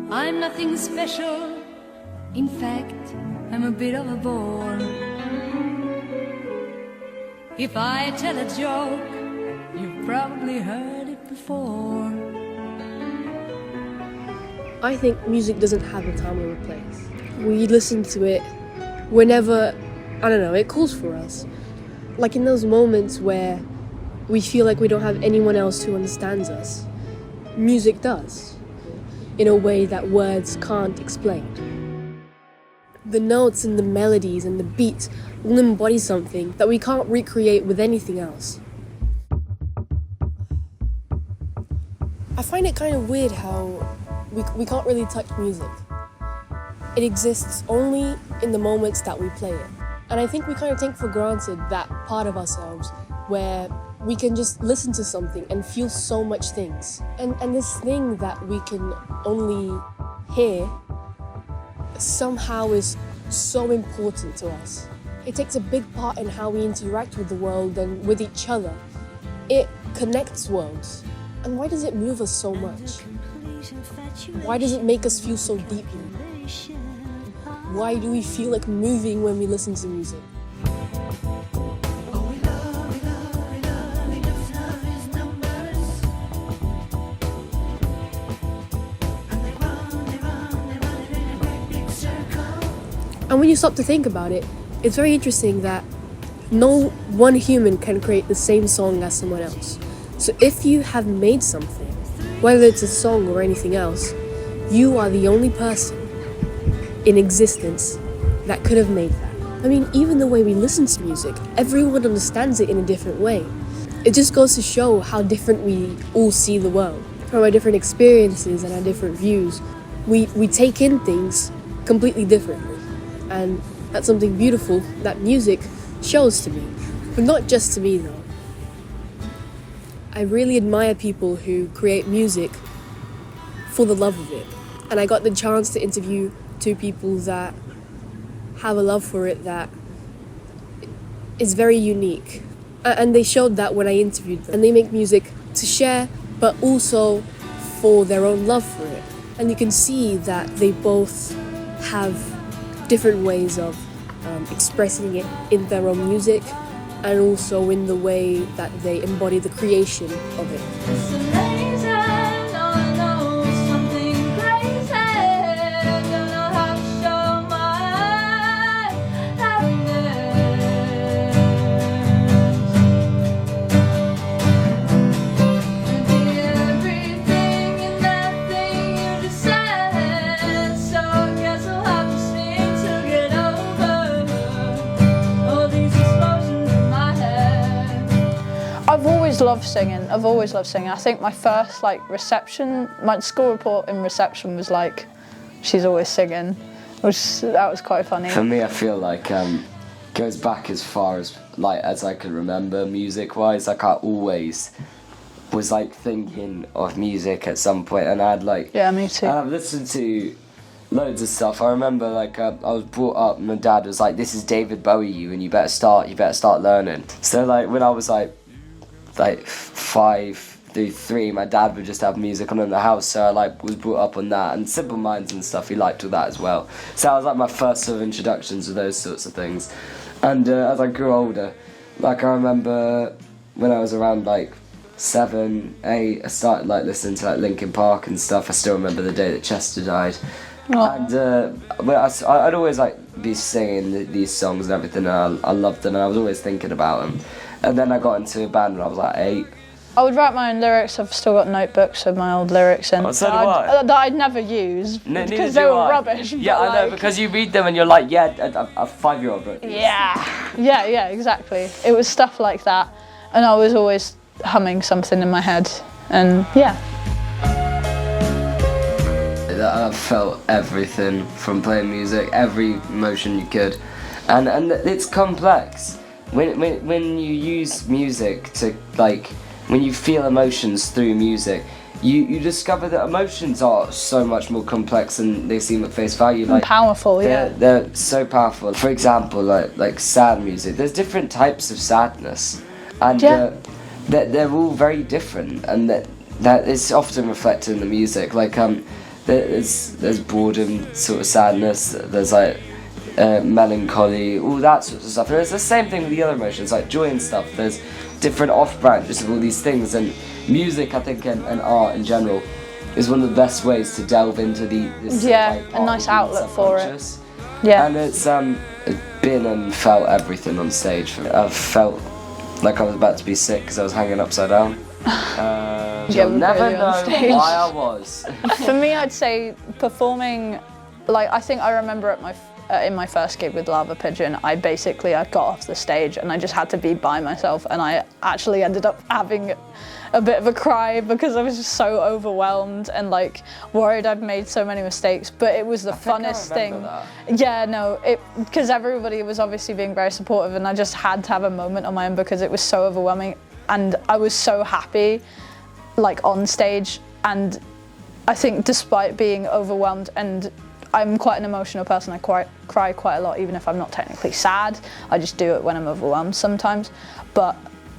I'm nothing special. In fact, I'm a bit of a bore. If I tell a joke, you've probably heard it before. I think music doesn't have a time or a place. We listen to it whenever, I don't know, it calls for us. Like in those moments where we feel like we don't have anyone else who understands us, music does, in a way that words can't explain. The notes and the melodies and the beats will embody something that we can't recreate with anything else. I find it kind of weird how we can't really touch music. It exists only in the moments that we play it. And I think we kind of take for granted that part of ourselves where we can just listen to something and feel so much things. And this thing that we can only hear somehow is so important to us. It takes a big part in how we interact with the world and with each other. It connects worlds. And why does it move us so much? Why does it make us feel so deeply? Why do we feel like moving when we listen to music? And when you stop to think about it, it's very interesting that no one human can create the same song as someone else. So if you have made something, whether it's a song or anything else, you are the only person in existence that could have made that. I mean, even the way we listen to music, everyone understands it in a different way. It just goes to show how different we all see the world. From our different experiences and our different views, we take in things completely differently. And that's something beautiful that music shows to me. But not just to me though. I really admire people who create music for the love of it. And I got the chance to interview two people that have a love for it that is very unique. And they showed that when I interviewed them. And they make music to share, but also for their own love for it. And you can see that they both have different ways of expressing it in their own music and also in the way that they embody the creation of it. It's amazing, I know something crazy. Gonna have to show my happiness. And everything and nothing you just said. So I guess I'll have to sing to get over all these explosions in my head. I've always loved singing. I think my first reception, my school report in reception was like, she's always singing. That was quite funny. For me, I feel like goes back as far as I can remember music-wise. Like I always was thinking of music at some point, and I'd Yeah, me too. I've listened to loads of stuff. I remember I was brought up, my dad was like, "This is David Bowie, and you better start learning." So when I was 5 through 3, my dad would just have music on in the house, so I was brought up on that, and Simple Minds and stuff, he liked all that as well. So that was my first sort of introductions to those sorts of things. And as I grew older, I remember when I was around 7, 8, I started listening to Linkin Park and stuff. I still remember the day that Chester died. Oh. And I'd always be singing these songs and everything, and I loved them, and I was always thinking about them. And then I got into a band when I was 8. I would write my own lyrics. I've still got notebooks with my old lyrics in So do I. that I'd never use Neither because do they were I. rubbish. Yeah, but, I know, because you read them and you're yeah, a 5-year-old wrote this. Yeah, exactly. It was stuff like that, and I was always humming something in my head, and yeah. I felt everything from playing music, every emotion you could, and it's complex. When you use music to when you feel emotions through music, you discover that emotions are so much more complex than they seem at face value. And powerful, yeah. They're so powerful. For example, like sad music. There's different types of sadness, and they're all very different, and that is often reflected in the music. there's boredom, sort of sadness. There's like melancholy, all that sort of stuff. And it's the same thing with the other emotions, like joy and stuff. There's different off branches of all these things, and music, I think, and art in general is one of the best ways to delve into this Yeah, like, a nice outlet for it. subconscious. Yeah. And it's been and felt everything on stage for me. I've felt like I was about to be sick because I was hanging upside down. You'll never really on know stage. why I was. For me, I'd say performing, like I think I remember in my first gig with Lava Pigeon, I got off the stage and I just had to be by myself, and I actually ended up having a bit of a cry because I was just so overwhelmed and like worried I'd made so many mistakes, but it was the funnest thing. That. Yeah, no, because everybody was obviously being very supportive, and I just had to have a moment on my own because it was so overwhelming, and I was so happy like on stage. And I think despite being overwhelmed, and I'm quite an emotional person, I cry quite a lot even if I'm not technically sad. I just do it when I'm overwhelmed sometimes. But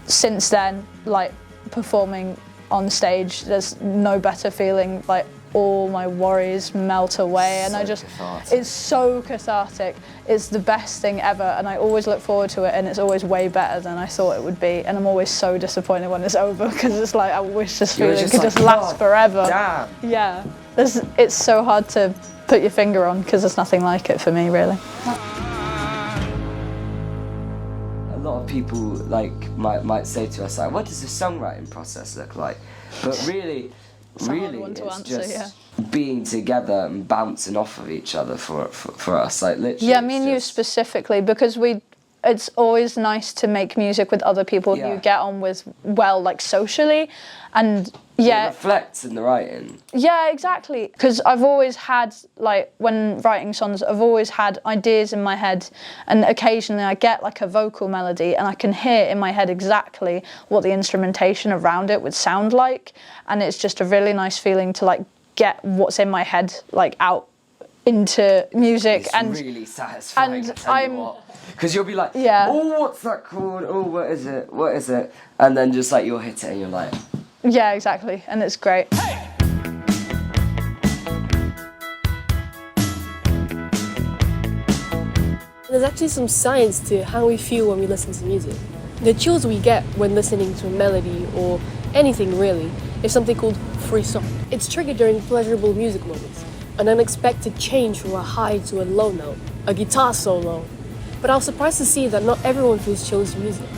since then, like performing on stage, there's no better feeling. Like all my worries melt away, and it's so cathartic. It's the best thing ever, and I always look forward to it, and it's always way better than I thought it would be. And I'm always so disappointed when it's over because it's like I wish this feeling could just last forever. Damn. Yeah, it's so hard to put your finger on because there's nothing like it for me, really. A lot of people might say to us like, what does the songwriting process look like? But really a hard one to it's answer, just being together and bouncing off of each other for us, like literally. Yeah, me and you specifically, because it's always nice to make music with other people who you get on with well, like socially, and it reflects in the writing. Yeah, exactly. Because I've always had, like, when writing songs, I've always had ideas in my head, and occasionally I get, like, a vocal melody, and I can hear in my head exactly what the instrumentation around it would sound like, and it's just a really nice feeling to, like, get what's in my head, like, out into music. It's and really satisfying, because you'll be like, oh, what's that called? Oh, what is it? What is it? And then just, like, you'll hit it, and you're like... Yeah, exactly, and it's great. There's actually some science to how we feel when we listen to music. The chills we get when listening to a melody or anything really is something called frisson. It's triggered during pleasurable music moments, an unexpected change from a high to a low note, a guitar solo. But I was surprised to see that not everyone feels chills to music.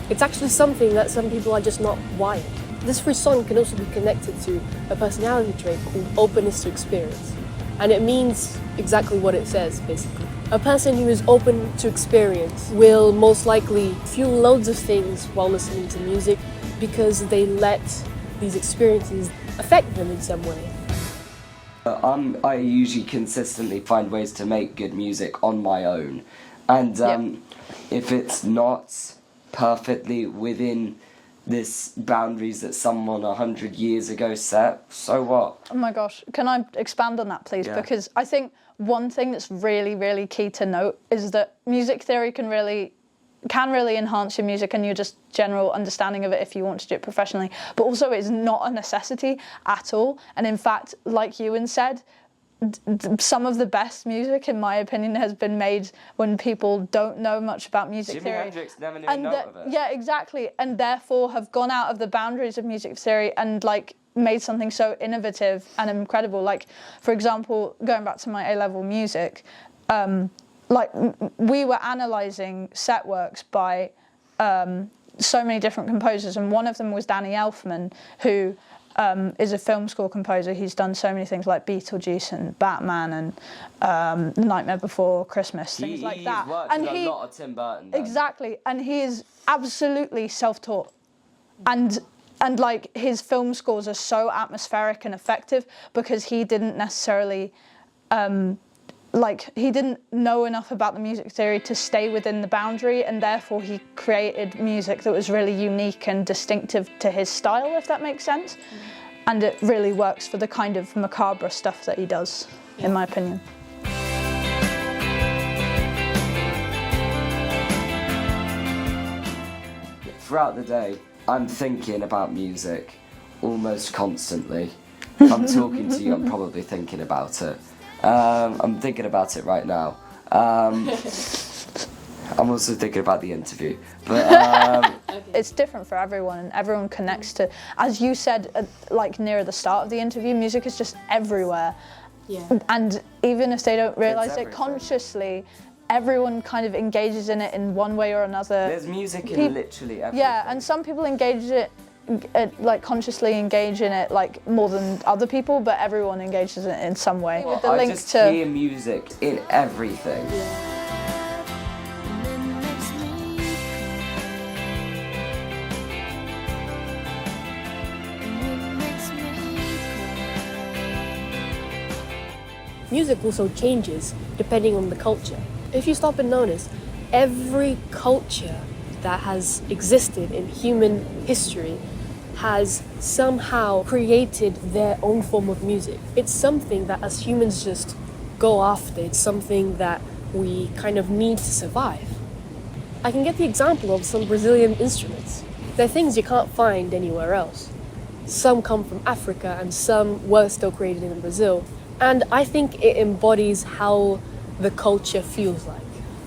It's actually something that some people are just not wired. This frisson can also be connected to a personality trait called openness to experience. And it means exactly what it says, basically. A person who is open to experience will most likely feel loads of things while listening to music because they let these experiences affect them in some way. I usually consistently find ways to make good music on my own. And if it's not perfectly within this boundaries that someone 100 years ago set, so what? Oh my gosh, can I expand on that, please? Yeah. Because I think one thing that's really, really key to note is that music theory can really enhance your music and your just general understanding of it if you want to do it professionally, but also it's not a necessity at all. And in fact, like Ewan said, some of the best music, in my opinion, has been made when people don't know much about music theory. Jimi Hendrix never knew a note of it. Yeah, exactly, and therefore have gone out of the boundaries of music theory and like made something so innovative and incredible. Like, for example, going back to my A-level music, we were analysing set works by so many different composers, and one of them was Danny Elfman, who is a film score composer. He's done so many things like Beetlejuice and Batman and Nightmare Before Christmas, things like that. He's worked with a lot of Tim Burton. Then. Exactly, and he is absolutely self-taught, and like his film scores are so atmospheric and effective because he didn't necessarily he didn't know enough about the music theory to stay within the boundary, and therefore he created music that was really unique and distinctive to his style, if that makes sense. And it really works for the kind of macabre stuff that he does, in my opinion. Throughout the day, I'm thinking about music almost constantly. If I'm talking to you, I'm probably thinking about it. I'm thinking about it right now. I'm also thinking about the interview. But It's different for everyone, and everyone connects to, as you said, like near the start of the interview, music is just everywhere. Yeah. And even if they don't realise it everything. consciously, everyone kind of engages in it in one way or another. there's music in literally everything. Yeah, and some people like consciously engage in it like more than other people, but everyone engages in it in some way. With the I link just to hear music in everything. Music also changes depending on the culture. If you stop and notice, every culture that has existed in human history has somehow created their own form of music. It's something that as humans just go after. It's something that we kind of need to survive. I can get the example of some Brazilian instruments. They're things you can't find anywhere else. Some come from Africa and some were still created in Brazil. And I think it embodies how the culture feels like.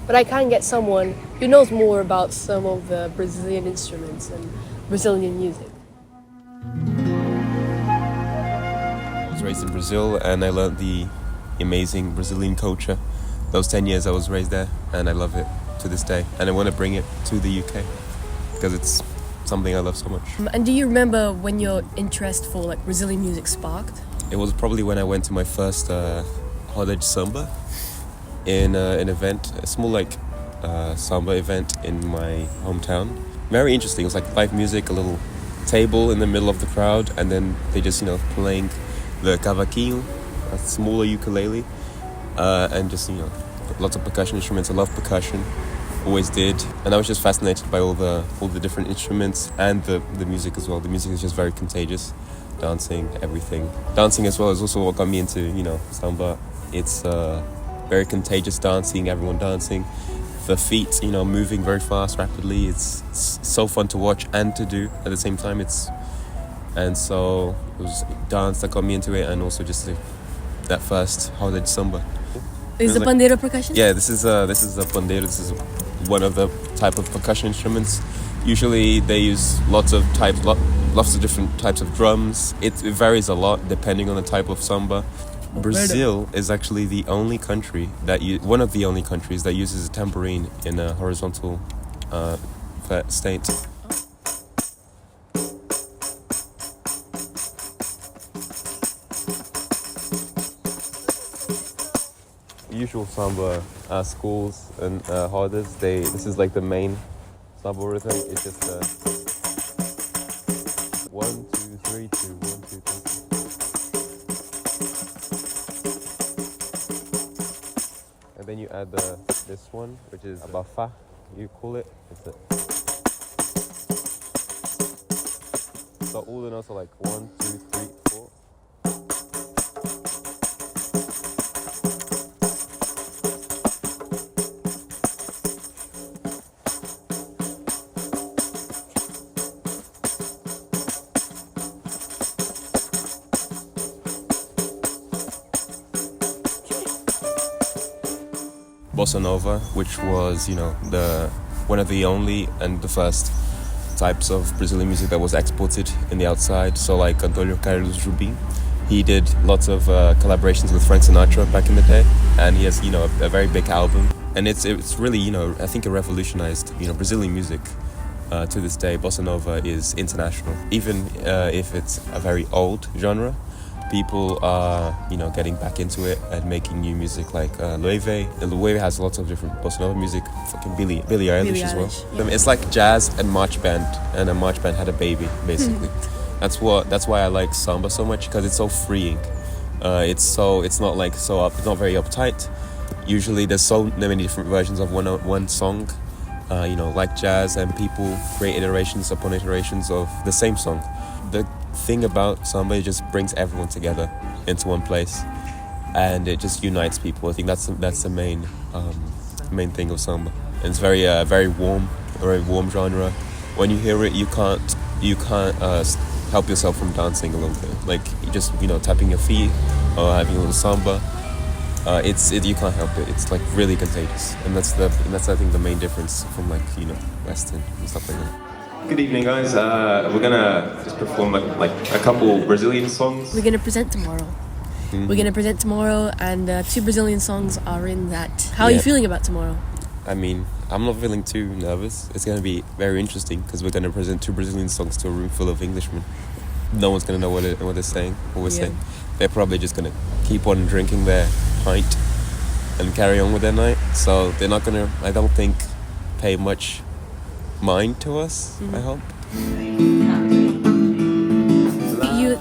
But I can get someone who knows more about some of the Brazilian instruments and Brazilian music. I was raised in Brazil and I learned the amazing Brazilian culture. Those 10 years I was raised there and I love it to this day. And I want to bring it to the UK because it's something I love so much. And do you remember when your interest for like Brazilian music sparked? It was probably when I went to my first Roda de Samba in an event, a small samba event in my hometown. Very interesting. It was like live music, a little table in the middle of the crowd, and then they just playing the cavaquinho, a smaller ukulele, and just lots of percussion instruments. I love percussion, always did, and I was just fascinated by all the different instruments and the music as well. The music is just very contagious. Dancing, everything. Dancing as well is also what got me into samba. It's very contagious dancing, everyone dancing. The feet, moving very fast, rapidly. It's so fun to watch and to do at the same time. And so it was dance that got me into it, and also just that first Roda de Samba. Is the pandeiro percussion? Yeah, this is a pandeiro. This is one of the type of percussion instruments. Usually they use lots of different types of drums. It varies a lot depending on the type of samba. Brazil is actually the only country one of the only countries that uses a tambourine in a horizontal state. Usual samba schools and rodas, this is like the main samba rhythm. It's just 1, 2, 3, 2, 1, 2, 3. And then you add this one, which is abafa, you call it. So all the notes are like 1, 2, 3, 4. Bossa Nova, which was, one of the only and the first types of Brazilian music that was exported in the outside. So like Antônio Carlos Jobim, he did lots of collaborations with Frank Sinatra back in the day, and he has, a very big album. And it's really, I think it revolutionized, Brazilian music. To this day, Bossa Nova is international. Even if it's a very old genre, people are, getting back into it and making new music like Loewe. Loewe has lots of different Bossa Nova music, fucking Billie Eilish as well. Yeah. It's like jazz and march band, and a march band had a baby, basically. That's why I like samba so much, because it's so freeing. It's not very uptight. Usually there's so many different versions of one song, like jazz, and people create iterations upon iterations of the same song. The thing about samba, it just brings everyone together into one place, and it just unites people. I think that's the main thing of samba. And it's very warm, a very warm genre. When you hear it, you can't help yourself from dancing a little bit. Like you just tapping your feet or having a little samba. You can't help it. It's like really contagious, and that's I think the main difference from like Western and stuff like that. Good evening, guys. We're gonna just perform like a couple Brazilian songs. We're gonna present tomorrow. We're gonna present tomorrow, and 2 Brazilian songs are in that. How are you feeling about tomorrow? I mean, I'm not feeling too nervous. It's gonna be very interesting because we're gonna present 2 Brazilian songs to a room full of Englishmen. No one's gonna know what they're saying, what we're saying. They're probably just gonna keep on drinking their pint and carry on with their night. So they're not gonna, I don't think, pay much mind to us. I hope.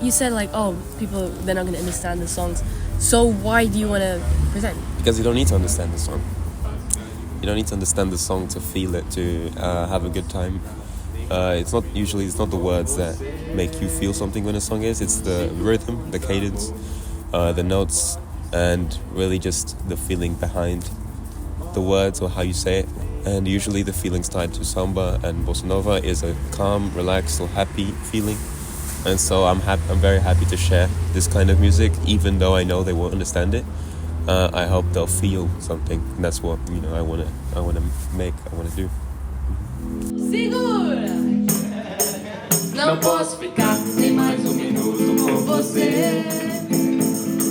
You said like, oh, people, they're not gonna understand the songs. So why do you wanna present? Because you don't need to understand the song. You don't need to understand the song to feel it, to have a good time. It's not the words that make you feel something when a song is. It's the rhythm, the cadence, the notes, and really just the feeling behind the words or how you say it. And usually the feelings tied to samba and bossa nova is a calm, relaxed, or happy feeling. And so I'm very happy to share this kind of music, even though I know they won't understand it. I hope they'll feel something, and that's what I want to do. Segura! Não posso ficar nem mais minuto com você.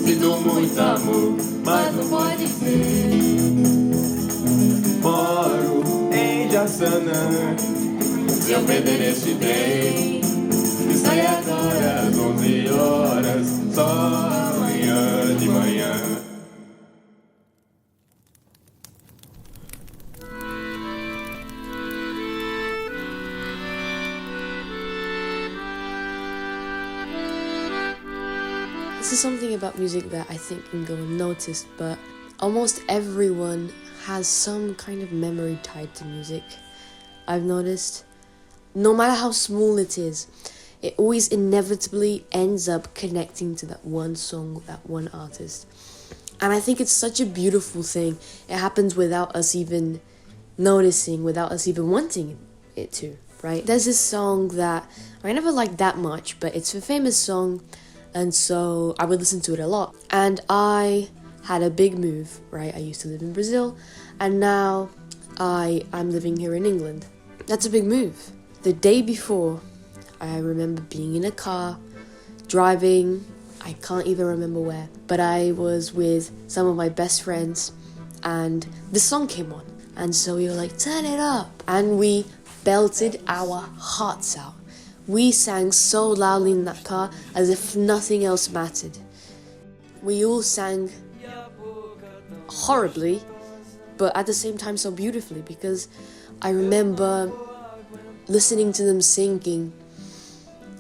Sinto muito amor, mas não pode ser. Moro em Jaçanã. Se eu perder este trem, E sai agora às 11 horas, só amanhã de manhã. This is something about music that I think can go unnoticed, but almost everyone has some kind of memory tied to music. I've noticed, no matter how small it is, it always inevitably ends up connecting to that one song, that one artist. And I think it's such a beautiful thing. It happens without us even noticing, without us even wanting it to, right? There's this song that I never liked that much, but it's a famous song, and so I would listen to it a lot. And I had a big move, right? I used to live in Brazil, and now I'm living here in England. That's a big move. The day before, I remember being in a car, driving, I can't even remember where, but I was with some of my best friends, and this song came on. And so we were like, turn it up. And we belted our hearts out. We sang so loudly in that car as if nothing else mattered. We all sang horribly, but at the same time so beautifully, because I remember listening to them singing,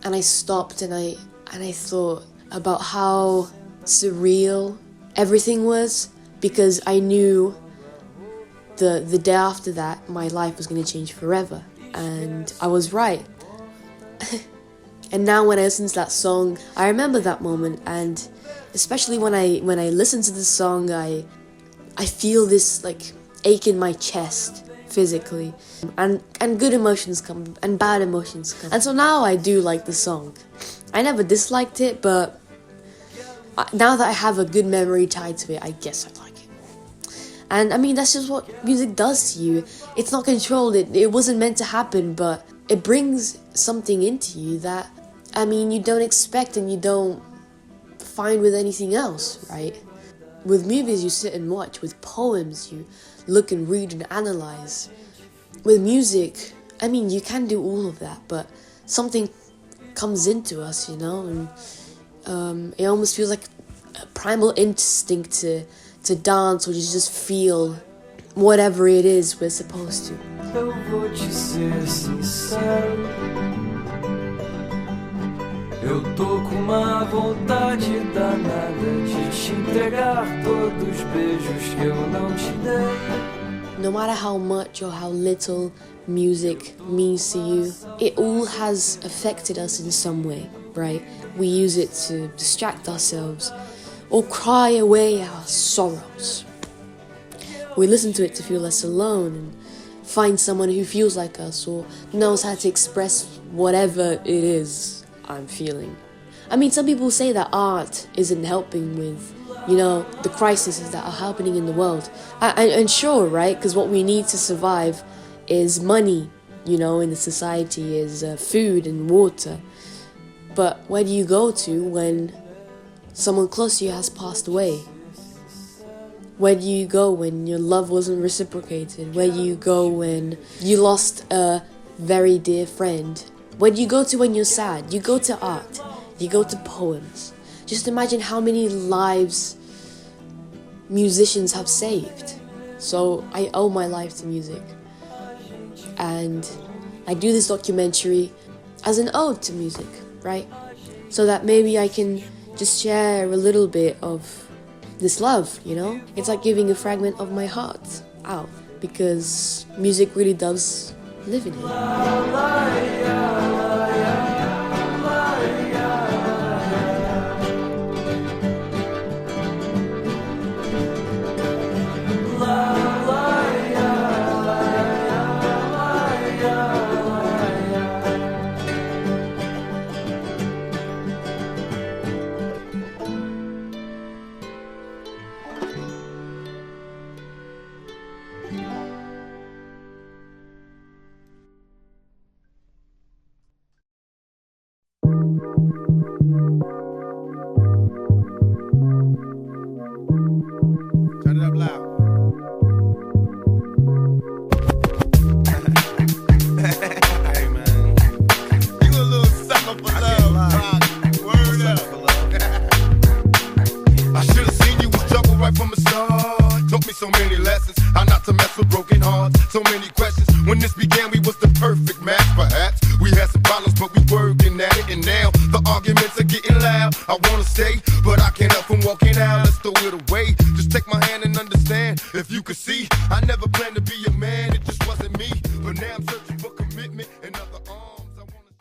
and I stopped and I thought about how surreal everything was, because I knew the day after that my life was going to change forever, and I was right. And now when I listen to that song, I remember that moment, and especially when I listen to the song, I feel this like ache in my chest physically, and good emotions come and bad emotions come. And so now I do like the song. I never disliked it, but now that I have a good memory tied to it, I guess I like it. And I mean, that's just what music does to you. It's not controlled, it wasn't meant to happen, but it brings something into you that, I mean, you don't expect and you don't find with anything else, right? With movies, you sit and watch. With poems, you look and read and analyze. With music, I mean, you can do all of that, but something comes into us, and it almost feels like a primal instinct to dance or to just feel whatever it is we're supposed to. Eu vou te ser sincero. Eu tô com uma vontade danada de te entregar todos os beijos que eu não te dei. No matter how much or how little music means to you, it all has affected us in some way, right? We use it to distract ourselves or cry away our sorrows. We listen to it to feel less alone and find someone who feels like us or knows how to express whatever it is, I'm feeling. I mean, some people say that art isn't helping with, you know, the crises that are happening in the world. And sure, right? Because what we need to survive is money, you know, in the society, is food and water. But where do you go to when someone close to you has passed away? Where do you go when your love wasn't reciprocated? Where do you go when you lost a very dear friend? Where do you go to when you're sad? You go to art. You go to poems. Just imagine how many lives musicians have saved. So I owe my life to music. And I do this documentary as an ode to music, right? So that maybe I can just share a little bit of this love, you know? It's like giving a fragment of my heart out, because music really does live in it. Turn it up loud. Hey man, you a little sucker for love, Rock. Word up. I should have seen you was trouble right from the start. Taught me so many lessons, how not to mess with broken hearts. So many questions. When this began, we was the perfect match. Perhaps we had some problems, but we working at it. And now the arguments are getting loud. I wanna stay, but I can't help from walking out. Let's throw it away. Just take my hand and understand. If you could see, I never planned to be a man. It just wasn't me. But now I'm searching for commitment and